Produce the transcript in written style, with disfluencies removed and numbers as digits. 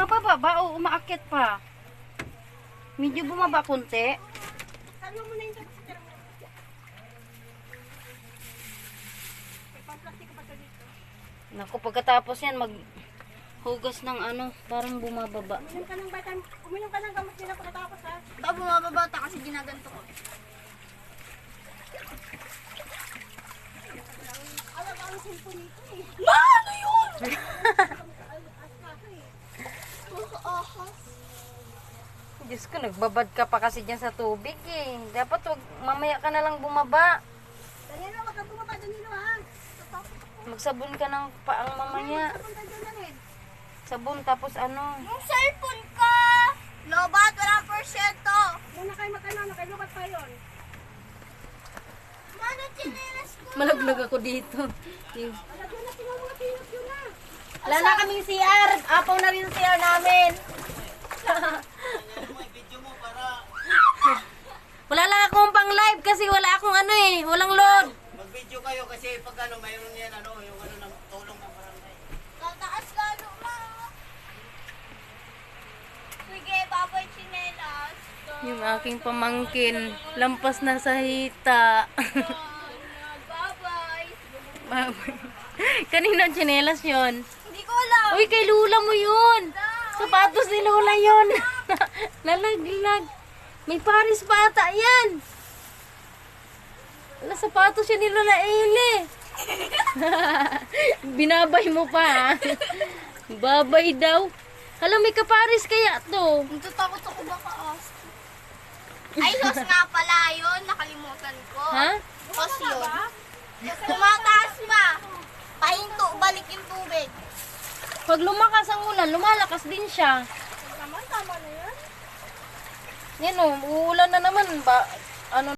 Bumababa ba o umaakyat pa? Medyo bumaba konti. Sabi mo na yung tapos sa mo. May pang-plastic pa dito. Naku, pagkatapos yan, maghugas ng ano, parang bumababa. Uminom ka ng gamot nila pagkatapos ha. Ito bumababata kasi ginaganto ko. Alam ka ang cellphone nito eh. Ano yun? Ahas. Diyos ko, nagbabad ka pa kasi dyan sa tubig eh. Dapat wag, mamaya ka na lang bumaba. Danilo, wag kang bumaba Danilo ha. Magsabon ka ng paang mamaya. Punta dyan na rin. Sabon tapos ano. Yung cellphone ko! Lobat, 1%. Muna kayo magkano, kailubat pa yun. Mano, chinelas ko. Malaglag ako dito. Yung- Alagyan na sila mga pinot yun na. Wala na kaming CR. Apaw na rin yung CR namin. Wala lang akong pang live kasi wala akong ano eh. Walang load. Mag-video kayo kasi pag ano, mayroon yan ano, yung ano ng tulong ng barangay. Tataas lalo, ma. Sige, babay chinelas. Yung aking pamangkin. Lampas na sa hita. Babay. Kanino ang tsinelas yun? Hindi ko alam. Uy, kay Lula mo yun. Sapatos ni Lula yun. Nalaglag. May Paris pa ata yan. Wala, sapatos yan ni Lola Eli. Binabay mo pa ha. Babay daw. Hala, may kaparis kaya to. Natatakot ako baka Ay, sos nga pala yun. Nakalimutan ko. Ha? Sos yun. Tumataas ma. Pahinto, balik yung tubig. Pag lumakas ang ulan, lumalakas din siya. Tama na yan. Yan o, uulan na naman ba? Ano